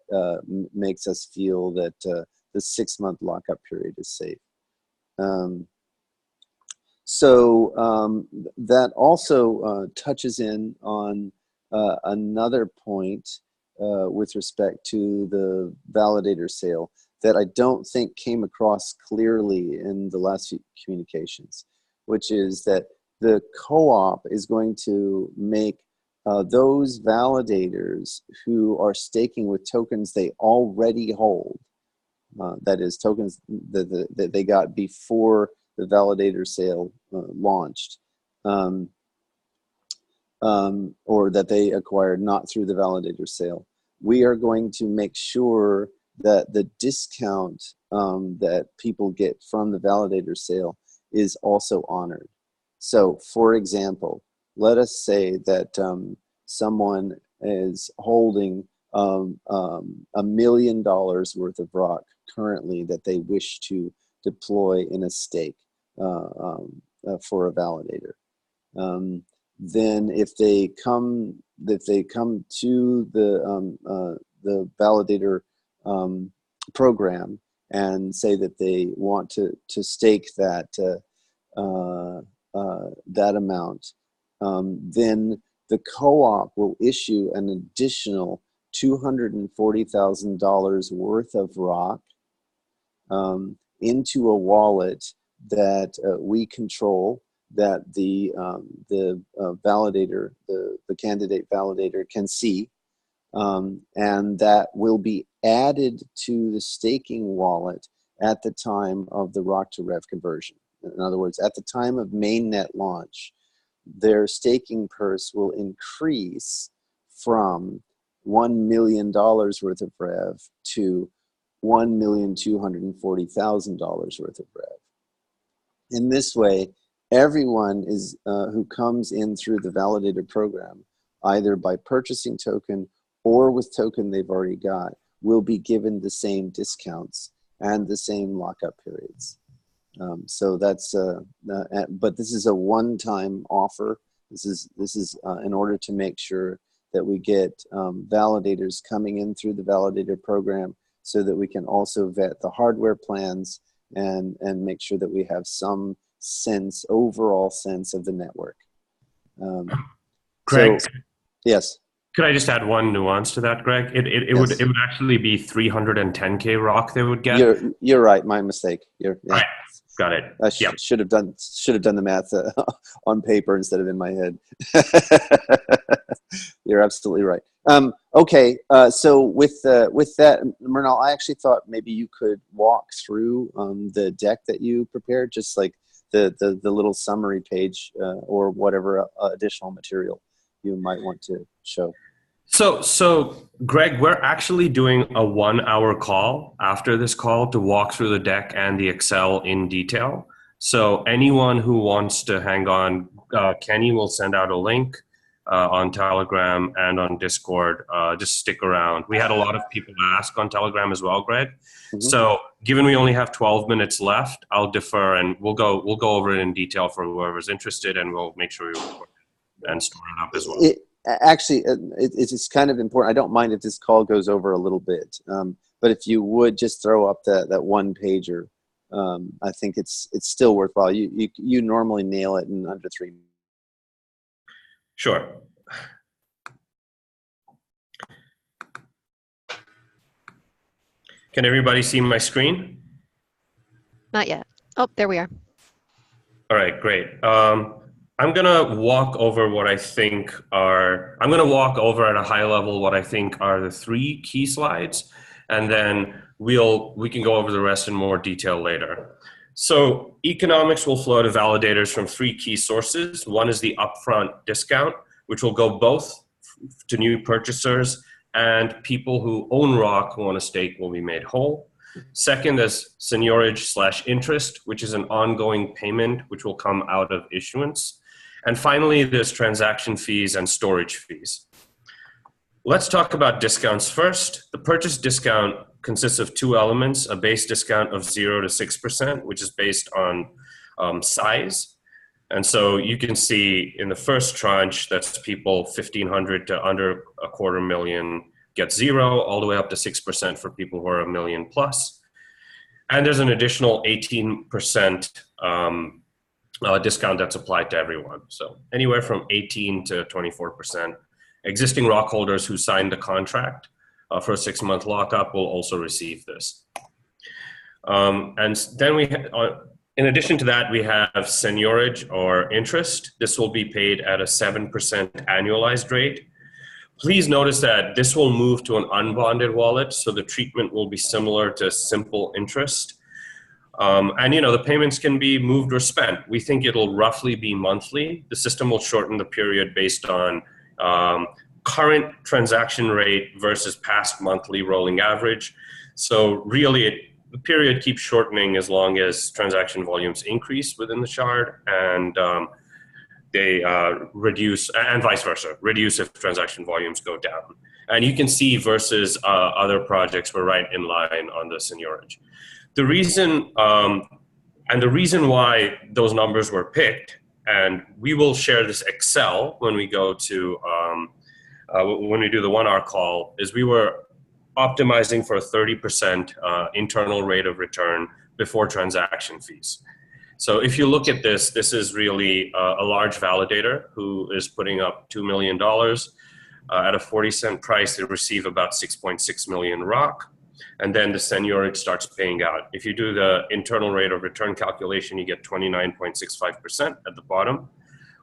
[SPEAKER 2] makes us feel that the 6-month lockup period is safe. That also touches in on another point with respect to the validator sale that I don't think came across clearly in the last few communications, which is that the co-op is going to make those validators who are staking with tokens they already hold, that is tokens that they got before the validator sale launched, or that they acquired not through the validator sale. We are going to make sure that the discount that people get from the validator sale is also honored. So, for example, let us say that someone is holding $1 million worth of rock currently that they wish to deploy in a stake. for a validator. Then if they come to the validator program and say that they want to stake that that amount, then the co-op will issue an additional $240,000 worth of rock into a wallet that we control, that the validator, the candidate validator can see, and that will be added to the staking wallet at the time of the rock to rev conversion. In other words, at the time of mainnet launch, their staking purse will increase from $1 million worth of rev to $1,240,000 worth of rev. In this way, everyone is who comes in through the validator program, either by purchasing token or with token they've already got, will be given the same discounts and the same lockup periods. So that's, but this is a one-time offer. This is in order to make sure that we get validators coming in through the validator program, so that we can also vet the hardware plans and make sure that we have some overall sense of the network.
[SPEAKER 14] Greg,
[SPEAKER 2] so, yes.
[SPEAKER 14] Could I just add one nuance to that, Greg? It
[SPEAKER 2] Yes.
[SPEAKER 14] would actually be 310K rock they would get.
[SPEAKER 2] You're right. My mistake.
[SPEAKER 14] All right. Got it.
[SPEAKER 2] I should have done the math on paper instead of in my head. You're absolutely right. Okay, so with that, Mernal, I actually thought maybe you could walk through the deck that you prepared, just like the little summary page or whatever additional material you might want to show.
[SPEAKER 14] So Greg, we're actually doing a 1-hour call after this call to walk through the deck and the Excel in detail. So anyone who wants to hang on, Kenny will send out a link on Telegram and on Discord. Just stick around. We had a lot of people ask on Telegram as well, Greg. Mm-hmm. So given we only have 12 minutes left, I'll defer and we'll go over it in detail for whoever's interested, and we'll make sure we record it and store it up as well.
[SPEAKER 2] Actually, it's kind of important. I don't mind if this call goes over a little bit, but if you would just throw up that one pager, I think it's still worthwhile. You normally nail it in under 3 minutes.
[SPEAKER 14] Sure. Can everybody see my screen?
[SPEAKER 1] Not yet. Oh, there we are.
[SPEAKER 14] All right, great. I'm gonna walk over what I think are, I'm gonna walk over at a high level what I think are the 3 key slides, and then we can go over the rest in more detail later. So economics will flow to validators from 3 key sources. One is the upfront discount, which will go both to new purchasers and people who own rock who want to stake will be made whole. Second is seigniorage/interest, which is an ongoing payment which will come out of issuance. And finally, there's transaction fees and storage fees. Let's talk about discounts first. The purchase discount consists of 2 elements: a base discount of 0 to 6%, which is based on size. And so you can see in the first tranche, that's people 1,500 to under $250,000 get 0, all the way up to 6% for people who are $1 million plus. And there's an additional 18% discount that's applied to everyone. So anywhere from 18 to 24%. Existing rock holders who signed the contract for a 6-month lockup will also receive this. And then in addition to that, we have seigniorage or interest. This will be paid at a 7% annualized rate. Please notice that this will move to an unbonded wallet, so the treatment will be similar to simple interest. And the payments can be moved or spent. We think it'll roughly be monthly. The system will shorten the period based on current transaction rate versus past monthly rolling average. So really, the period keeps shortening as long as transaction volumes increase within the shard, and they reduce, and vice versa, reduce if transaction volumes go down. And you can see versus other projects, we're right in line on the seigniorage. The reason And the reason why those numbers were picked, and we will share this Excel when we go to, when we do the 1 hour call, is we were optimizing for a 30% internal rate of return before transaction fees. So if you look at this, this is really a large validator who is putting up $2 million. At a 40-cent price, they receive about 6.6 million ROC. And then the seniorage starts paying out. If you do the internal rate of return calculation, you get 29.65% at the bottom.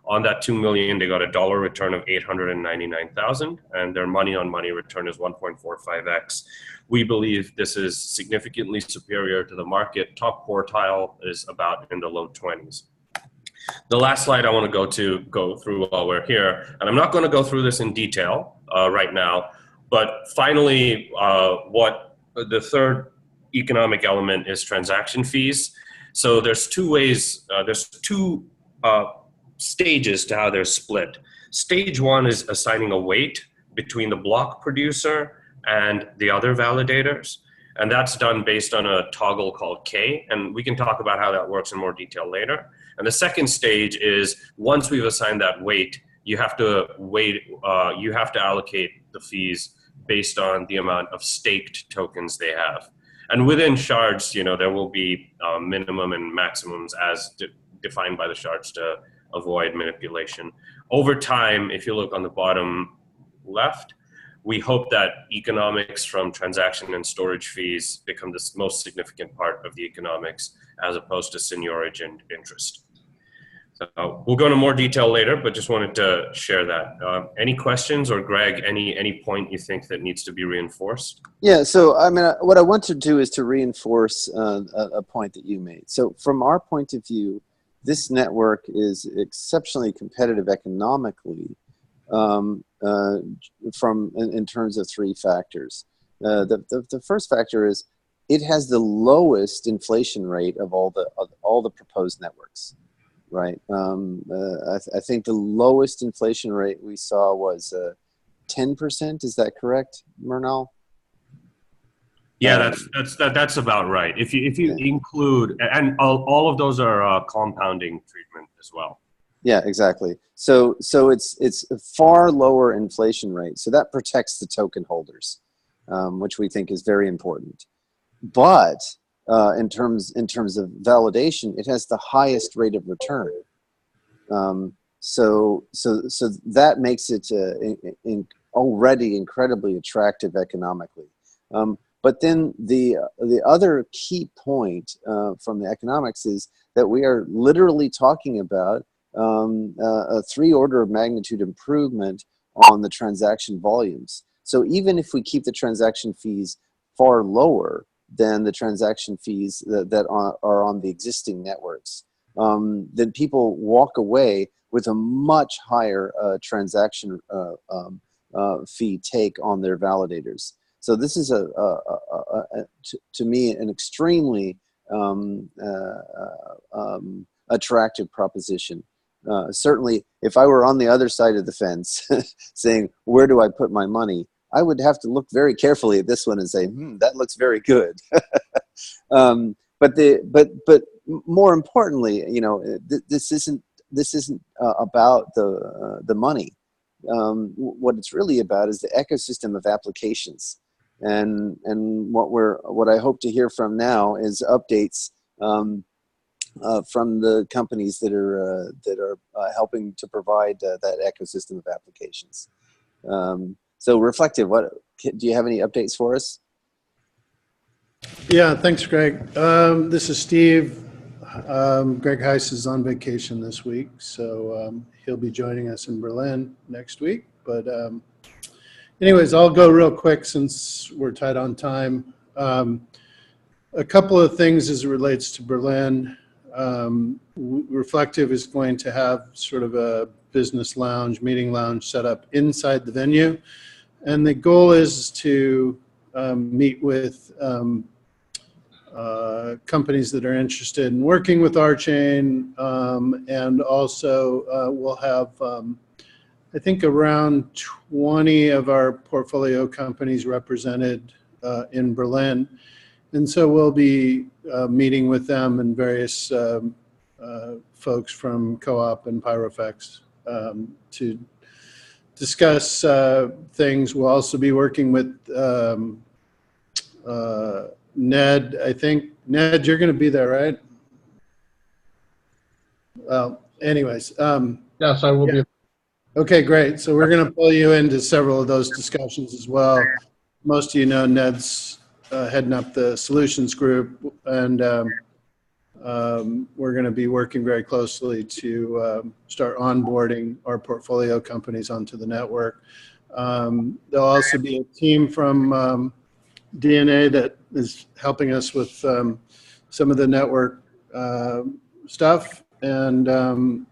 [SPEAKER 14] On that 2 million, they got a dollar return of 899,000, and their money on money return is 1.45x. We believe this is significantly superior to the market. Top quartile is about in the low 20s. The last slide I want to go through while we're here, and I'm not going to go through this in detail right now, but finally, what the third economic element is transaction fees. So there's two ways, there's two stages to how they're split. Stage one is assigning a weight between the block producer and the other validators. And that's done based on a toggle called K. And we can talk about how that works in more detail later. And the second stage is once we've assigned that weight, you have to allocate the fees based on the amount of staked tokens they have. And within shards, there will be minimum and maximums as defined by the shards to avoid manipulation. Over time, if you look on the bottom left, we hope that economics from transaction and storage fees become the most significant part of the economics as opposed to seniorage and interest. So we'll go into more detail later, but just wanted to share that. Any questions, or Greg, any point you think that needs to be reinforced?
[SPEAKER 2] Yeah, so I mean, what I want to do is to reinforce a point that you made. So from our point of view, this network is exceptionally competitive economically in terms of three factors. The first factor is it has the lowest inflation rate of all the proposed networks, right? I think the lowest inflation rate we saw was 10%. Is that correct, Mernal?
[SPEAKER 14] Yeah, that's about right. If you include, and all of those are compounding treatment as well.
[SPEAKER 2] Yeah, exactly. So it's a far lower inflation rate. So that protects the token holders, which we think is very important. But in terms of validation, it has the highest rate of return. So that makes it already incredibly attractive economically. But then the other key point from the economics is that we are literally talking about a 3 order of magnitude improvement on the transaction volumes. So even if we keep the transaction fees far lower than the transaction fees that are on the existing networks, then people walk away with a much higher transaction fee take on their validators. So this is to me an extremely attractive proposition. Certainly, if I were on the other side of the fence saying, where do I put my money? I would have to look very carefully at this one and say, that looks very good. But more importantly, this isn't about the money. What it's really about is the ecosystem of applications. And what I hope to hear from now is updates from the companies that are helping to provide that ecosystem of applications. So Reflective, do you have any updates for us?
[SPEAKER 15] Yeah, thanks, Greg. This is Steve. Greg Heiss is on vacation this week, so he'll be joining us in Berlin next week. But anyways, I'll go real quick since we're tight on time. A couple of things as it relates to Berlin. Reflective is going to have sort of a business lounge, meeting lounge set up inside the venue. And the goal is to meet with companies that are interested in working with RChain, and also we'll have, I think, around 20 of our portfolio companies represented in Berlin. And so we'll be meeting with them and various folks from Co-op and Pyrofex to discuss things. We'll also be working with Ned. I think, Ned, you're going to be there, right? Well, anyways.
[SPEAKER 12] Yes, I will be.
[SPEAKER 15] Okay, great. So we're going to pull you into several of those discussions as well. Most of you know Ned's heading up the solutions group, and we're going to be working very closely to start onboarding our portfolio companies onto the network. There'll also be a team from DNA that is helping us with some of the network stuff, and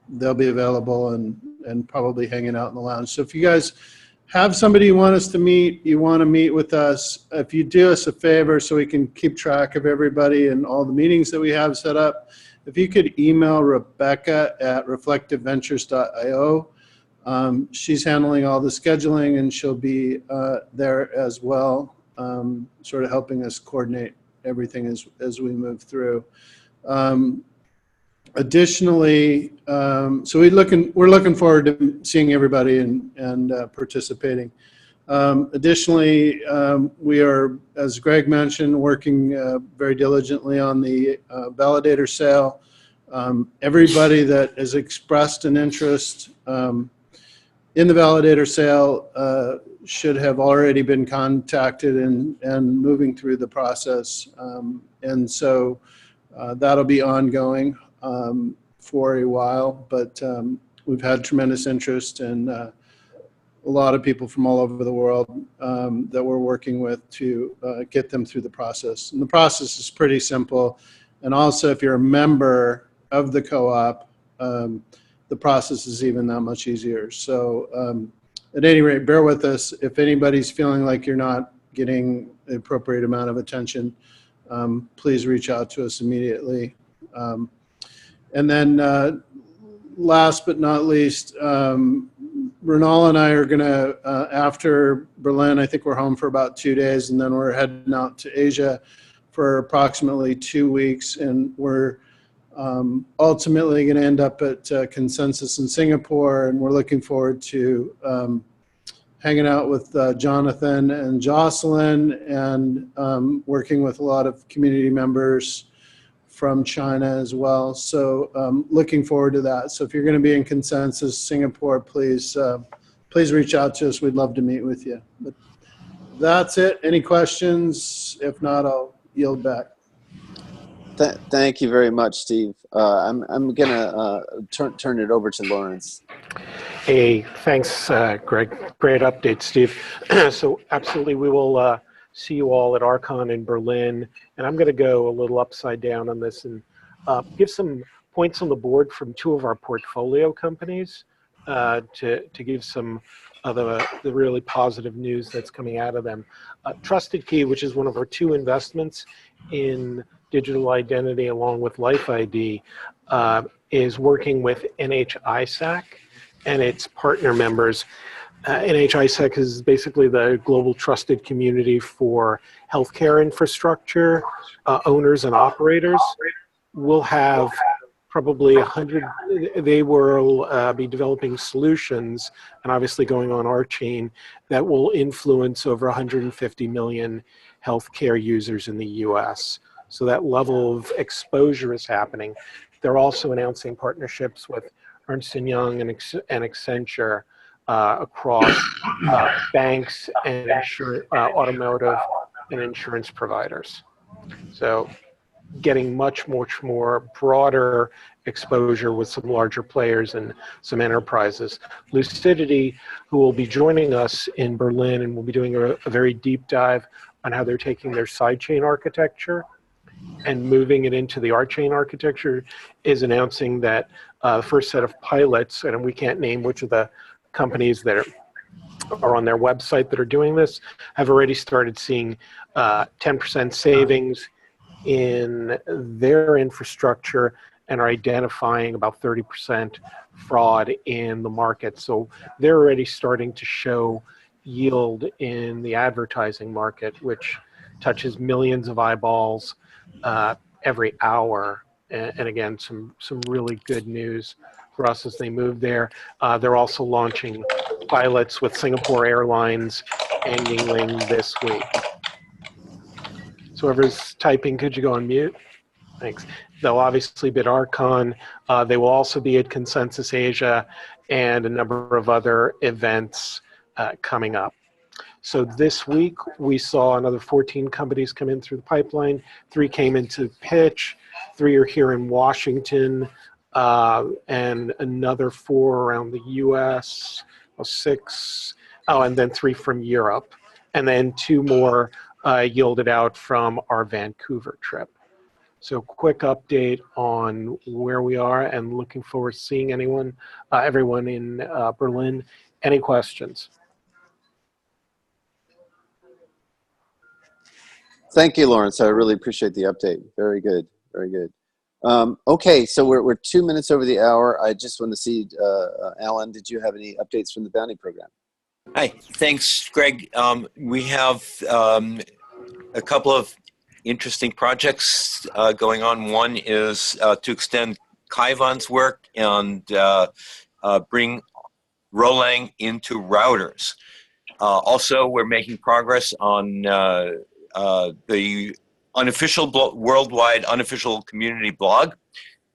[SPEAKER 15] they'll be available and probably hanging out in the lounge. So if you guys have somebody you want us to meet, you want to meet with us, if you do us a favor so we can keep track of everybody and all the meetings that we have set up, if you could email Rebecca at reflectiveventures.io. She's handling all the scheduling, and she'll be there as well, sort of helping us coordinate everything as we move through. Additionally, so we're looking forward to seeing everybody and participating. Additionally, we are, as Greg mentioned, working very diligently on the validator sale. Everybody that has expressed an interest in the validator sale should have already been contacted and moving through the process. And so that'll be ongoing for a while, but we've had tremendous interest, and a lot of people from all over the world that we're working with to get them through the process. And the process is pretty simple. And also, if you're a member of the co-op, the process is even that much easier. So at any rate, bear with us. If anybody's feeling like you're not getting the appropriate amount of attention, please reach out to us immediately. And then last but not least, Renal and I are going to, after Berlin, I think we're home for about 2 days, and then we're heading out to Asia for approximately 2 weeks. And we're ultimately going to end up at Consensus in Singapore, and we're looking forward to hanging out with Jonathan and Jocelyn, and working with a lot of community members from China as well. So looking forward to that. So if you're going to be in Consensus Singapore, please reach out to us. We'd love to meet with you. But that's it. Any questions? If not, I'll yield back.
[SPEAKER 2] Thank you very much, Steve. I'm going to turn it over to Lawrence.
[SPEAKER 8] Hey, thanks, Greg. Great update, Steve. So absolutely, we will see you all at RChain in Berlin. And I'm going to go a little upside down on this and give some points on the board from two of our portfolio companies to give some of the really positive news that's coming out of them. Trusted Key, which is one of our two investments in digital identity along with Life ID, is working with NHISAC and its partner members. NHISAC is basically the global trusted community for healthcare infrastructure owners and operators. We'll have probably 100, they will be developing solutions and obviously going on RChain that will influence over 150 million healthcare users in the US. So that level of exposure is happening. They're also announcing partnerships with Ernst & Young and Accenture across banks and automotive and insurance providers. So getting much more broader exposure with some larger players and some enterprises. Lucidity, who will be joining us in Berlin, and we'll be doing a very deep dive on how they're taking their sidechain architecture and moving it into the RChain architecture, is announcing that the first set of pilots, and we can't name which of the companies that are on their website that are doing this, have already started seeing 10% savings in their infrastructure and are identifying about 30% fraud in the market. So they're already starting to show yield in the advertising market, which touches millions of eyeballs every hour. And again, some really good news for us as they move there. They're also launching pilots with Singapore Airlines and Yingling this week. So whoever's typing, could you go on mute? Thanks. They'll obviously be at RChain. They will also be at Consensus Asia and a number of other events coming up. So this week, we saw another 14 companies come in through the pipeline. 3 came into pitch. 3 are here in Washington, and another 4 around the US, 6, and then 3 from Europe. And then 2 more yielded out from our Vancouver trip. So quick update on where we are and looking forward to seeing everyone in Berlin. Any questions?
[SPEAKER 2] Thank you, Lawrence. I really appreciate the update. Very good. Very good. Okay, so we're 2 minutes over the hour. I just want to see, Alan, did you have any updates from the bounty program?
[SPEAKER 9] Hi, thanks, Greg. We have a couple of interesting projects going on. One is to extend Kaivan's work and bring Rolang into routers. Also, we're making progress on the worldwide unofficial community blog.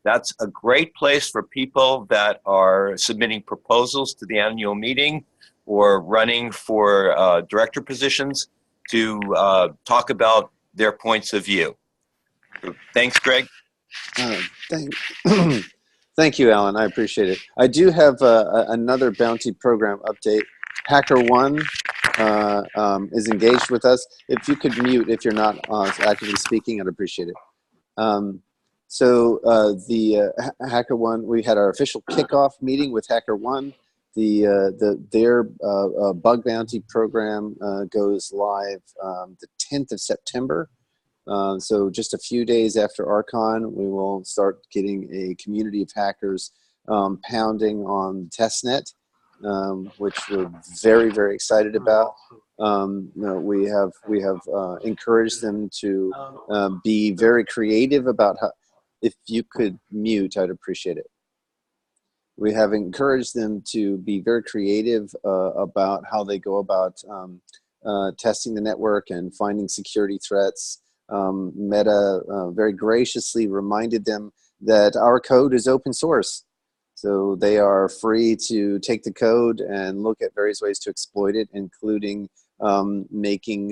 [SPEAKER 9] That's a great place for people that are submitting proposals to the annual meeting or running for director positions to talk about their points of view. Thanks, Greg.
[SPEAKER 2] Thank you, Alan. I appreciate it. I do have another bounty program update. HackerOne is engaged with us. If you could mute if you're not actively speaking, I'd appreciate it. So the HackerOne, we had our official kickoff meeting with HackerOne. Their bug bounty program goes live the 10th of September. So just a few days after RChain, we will start getting a community of hackers pounding on testnet, which we're very, very excited about. We have encouraged them to be very creative about how. If you could mute, I'd appreciate it. We have encouraged them to be very creative about how they go about testing the network and finding security threats. Meta very graciously reminded them that our code is open source. So they are free to take the code and look at various ways to exploit it, including making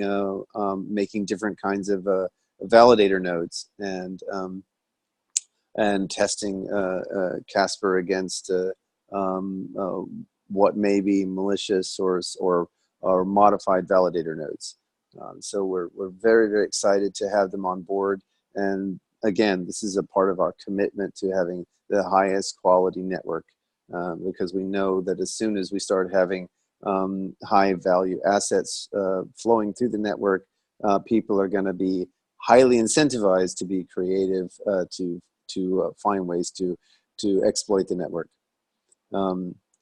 [SPEAKER 2] different kinds of validator nodes and testing Casper against what may be malicious or modified validator nodes. So we're very, very excited to have them on board. And again, this is a part of our commitment to having the highest quality network because we know that as soon as we start having high value assets flowing through the network, people are going to be highly incentivized to be creative to find ways to exploit the network.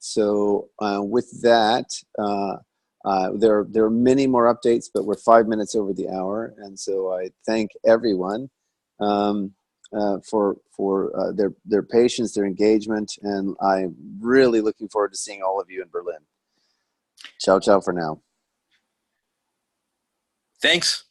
[SPEAKER 2] So with that, there are many more updates, but we're 5 minutes over the hour, and so I thank everyone for their patience, their engagement, and I'm really looking forward to seeing all of you in Berlin. Ciao, ciao for now.
[SPEAKER 9] Thanks.